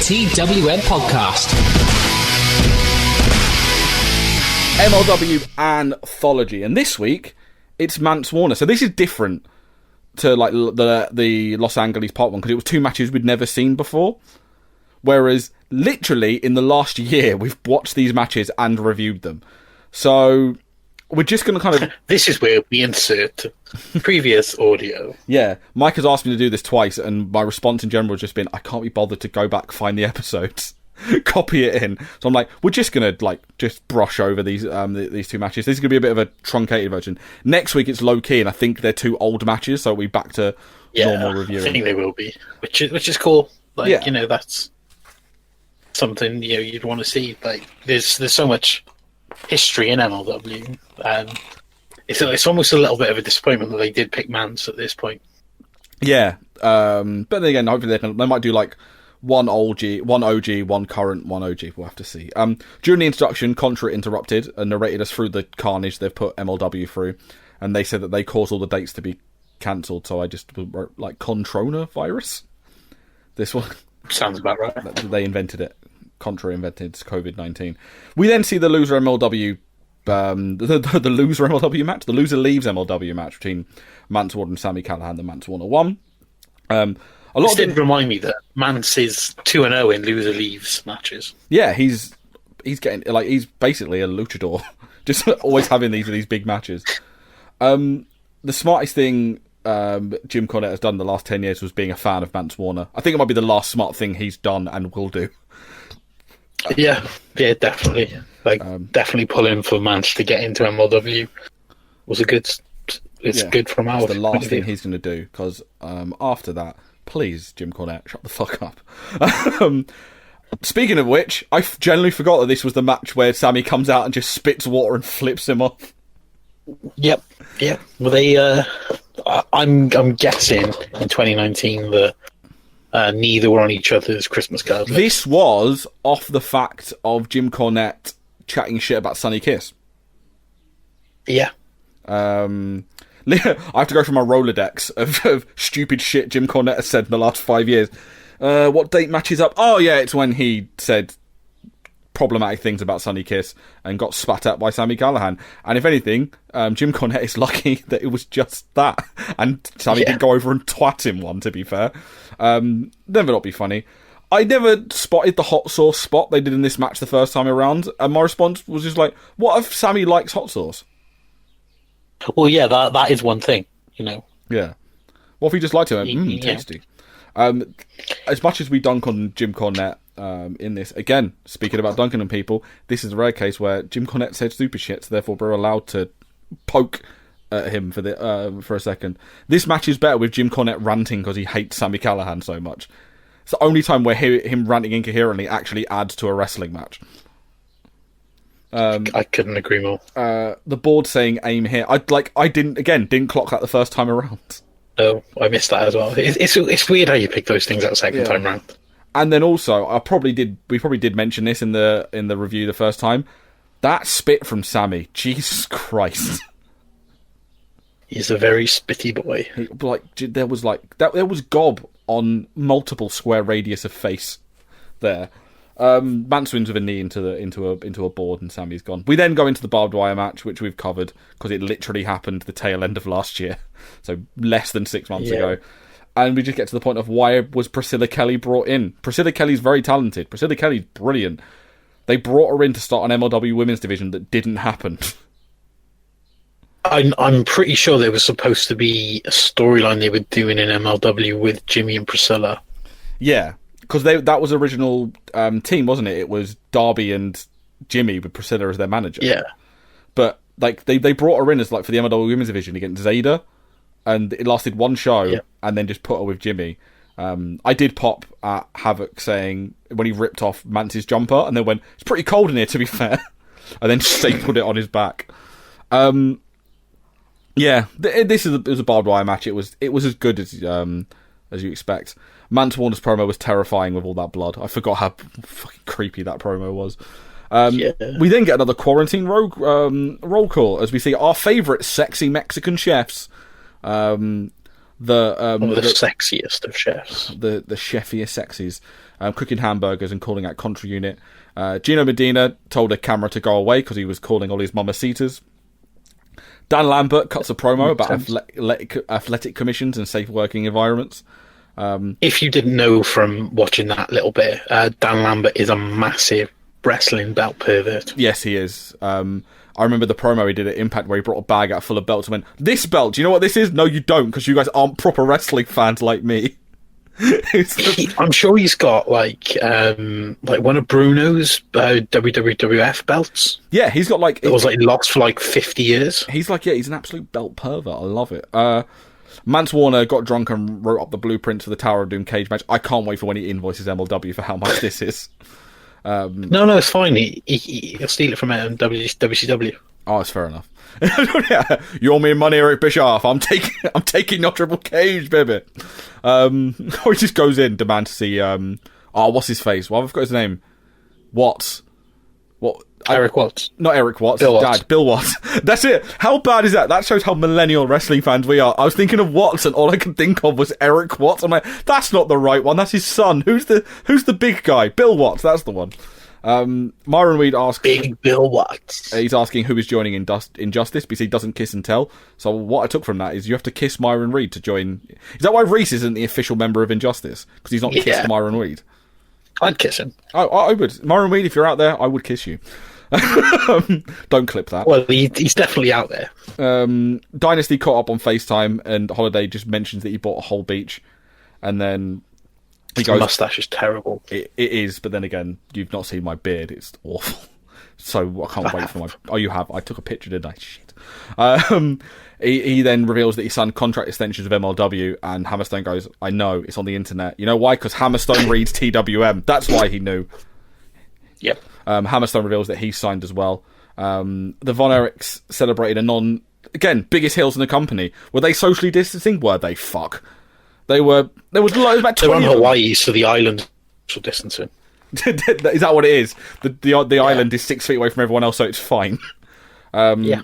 TWM podcast. MLW Anthology, and this week it's Mance Warner. So this is different to like the Los Angeles Part 1 because it was two matches we'd never seen before. Whereas literally in the last year we've watched these matches and reviewed them. So we're just going to kind of... This is where we insert previous audio. Yeah, Mike has asked me to do this twice, and my response in general has just been, I can't be bothered to go back, find the episodes, copy it in. So I'm like, we're just going to just brush over these two matches. This is going to be a bit of a truncated version. Next week it's low-key, and I think they're two old matches, so we'll be back to normal reviewing. I think they will be, which is cool. That's something you'd want to see. Like, there's so much history in MLW, and it's almost a little bit of a disappointment that they did pick Mance at this point. Yeah, but then again, hopefully they might do like one OG, one current, one OG. We'll have to see. During the introduction, Contra interrupted and narrated us through the carnage they've put MLW through, and they said that they caused all the dates to be cancelled. So I just wrote like Controna virus. This one sounds about right. They invented it. Contra invented COVID-19. We then see the loser MLW, the loser MLW match, the loser leaves MLW match between Mance Warner and Sami Callihan. The Mance Warner won. This did remind me that Mance is 2-0 in loser leaves matches. Yeah, he's getting he's basically a luchador, just always having these big matches. The smartest thing Jim Cornette has done the last 10 years was being a fan of Mance Warner. I think it might be the last smart thing he's done and will do. Yeah, definitely. Definitely pulling for Mance to get into MLW was good from our. It's the last thing he's going to do, because after that, please, Jim Cornette, shut the fuck up. Speaking of which, I generally forgot that this was the match where Sami comes out and just spits water and flips him off. Yep. Well, they. I'm guessing in 2019 that. Neither were on each other's Christmas cards. This was off the fact of Jim Cornette chatting shit about Sonny Kiss. Yeah. I have to go through my Rolodex of stupid shit Jim Cornette has said in the last 5 years. What date matches up? Oh, yeah, it's when he said problematic things about Sonny Kiss and got spat at by Sami Callihan. And if anything, Jim Cornette is lucky that it was just that. And Sami didn't go over and twat him one, to be fair. Never not be funny. I never spotted the hot sauce spot they did in this match the first time around, and my response was just like, what if Sami likes hot sauce? Well, yeah, that is one thing, Yeah. What if he just liked it? Tasty. As much as we dunk on Jim Cornette in this, again, speaking about dunking on people, this is a rare case where Jim Cornette said stupid shit, so therefore we're allowed to poke at him for a second. This match is better with Jim Cornette ranting because he hates Sami Callihan so much. It's the only time where him ranting incoherently actually adds to a wrestling match. I couldn't agree more. The board saying aim here. I didn't clock that the first time around. No, I missed that as well. It's weird how you pick those things out second time round. And then also, we probably did mention this in the review the first time. That spit from Sami, Jesus Christ. He's a very spitty boy. There was gob on multiple square radius of face there. Mance wins with a knee into a board, and Sami's gone. We then go into the barbed wire match, which we've covered because it literally happened the tail end of last year, so less than 6 months ago. And we just get to the point of why was Priscilla Kelly brought in. Priscilla Kelly's very talented. Priscilla Kelly's brilliant. They brought her in to start an MLW women's division that didn't happen. I'm pretty sure there was supposed to be a storyline they were doing in MLW with Jimmy and Priscilla. Yeah, because that was original team, wasn't it? It was Darby and Jimmy with Priscilla as their manager. Yeah. But they brought her in as for the MLW women's division against Zayda, and it lasted one show, and then just put her with Jimmy. I did pop at Havoc saying when he ripped off Mance's jumper, and then went, "It's pretty cold in here, to be fair," and then stapled it on his back. This is a barbed wire match. It was as good as you expect. Mance Warner's promo was terrifying with all that blood. I forgot how fucking creepy that promo was. We then get another quarantine roll call as we see our favourite sexy Mexican chefs the sexiest of chefs. The chefiest sexies. Cooking hamburgers and calling out Contra Unit. Gino Medina told a camera to go away because he was calling all his mamacitas. Dan Lambert cuts a promo about athletic commissions and safe working environments. If you didn't know from watching that little bit, Dan Lambert is a massive wrestling belt pervert. Yes, he is. I remember the promo he did at Impact where he brought a bag out full of belts and went, "This belt, do you know what this is? No, you don't, because you guys aren't proper wrestling fans like me." I'm sure he's got like one of Bruno's WWF belts. Yeah, he's got like... It was like lost for like 50 years. He's like, he's an absolute belt pervert. I love it. Mance Warner got drunk and wrote up the blueprints for the Tower of Doom cage match. I can't wait for when he invoices MLW for how much this is. No, it's fine. He'll steal it from WCW. Oh, it's fair enough. You owe me money, Eric Bischoff. I'm taking your triple cage, baby. Or he just goes in, demands to see. What's his face? Well, I've got his name. Watts. What? Eric Watts. Not Eric Watts. Bill Watts. Dad. Bill Watts. That's it. How bad is that? That shows how millennial wrestling fans we are. I was thinking of Watts, and all I could think of was Eric Watts. I'm like, that's not the right one. That's his son. Who's the big guy? Bill Watts. That's the one. Myron Reed asks... Big Bill Watts. He's asking who is joining Injustice because he doesn't kiss and tell. So what I took from that is you have to kiss Myron Reed to join... Is that why Reese isn't the official member of Injustice? Because he's not kissed Myron Reed? I'd kiss him. I would. Myron Reed, if you're out there, I would kiss you. Don't clip that. Well, he's definitely out there. Dynasty caught up on FaceTime and Holiday just mentions that he bought a whole beach. And then... His mustache is terrible. It is, but then again, you've not seen my beard. It's awful. So I can't wait for my... Oh, you have. I took a picture, didn't I? Shit. He then reveals that he signed contract extensions with MLW, and Hammerstone goes, I know, it's on the internet. You know why? Because Hammerstone reads TWM. That's why he knew. Yep. Hammerstone reveals that he signed as well. The Von Erichs celebrated again, biggest heels in the company. Were they socially distancing? Were they? Fuck. There was about 20. They're on Hawaii, so the island social distancing. Is that what it is? The island is 6 feet away from everyone else, so it's fine. Yeah.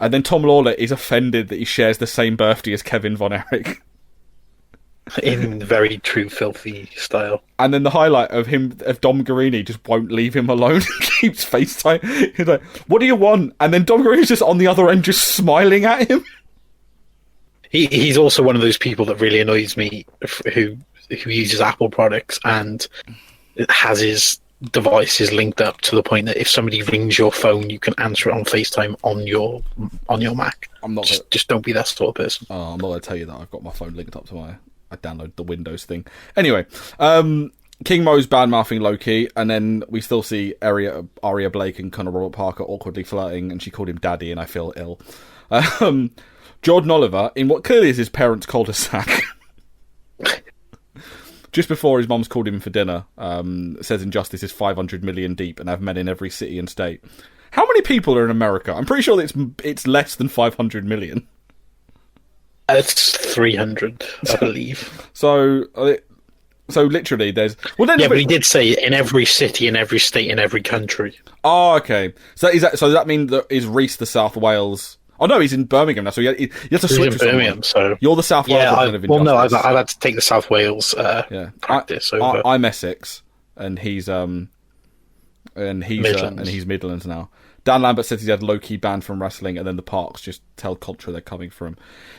And then Tom Lawler is offended that he shares the same birthday as Kevin Von Erich. In very true filthy style. And then the highlight of Dom Guarini just won't leave him alone. Keeps FaceTime. He's like, "What do you want?" And then Dom Guarini's just on the other end, just smiling at him. He's also one of those people that really annoys me who uses Apple products and has his devices linked up to the point that if somebody rings your phone, you can answer it on FaceTime on your Mac. Just don't be that sort of person. Oh, I'm not going to tell you that I got my phone linked up to I download the Windows thing. Anyway, King Mo's bad-mouthing Loki, and then we still see Aria Blake and Conor Robert Parker awkwardly flirting, and she called him daddy, and I feel ill. Jordan Oliver, in what clearly is his parents' cul-de-sac, just before his mum's called him for dinner, says Injustice is 500 million deep and have men in every city and state. How many people are in America? I'm pretty sure that it's less than 500 million. It's 300, I believe. So literally, there's... Well, then but he did say in every city, in every state, in every country. Oh, okay. So does that mean that is Reese the South Wales... Oh, no, he's in Birmingham now, so you have to switch with Birmingham, so... You're the South Wales representative in I've had to take the South Wales practice over... I'm Essex, and he's Midlands now. Dan Lambert says he's had low-key banned from wrestling, and then the Parks just tell culture they're coming from.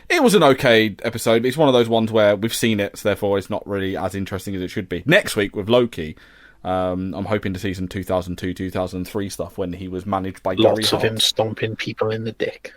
It was an okay episode, but it's one of those ones where we've seen it, so therefore it's not really as interesting as it should be. Next week, with Loki, I'm hoping to see some 2002, 2003 stuff when he was managed by Gary Hart. Lots of him stomping people in the dick.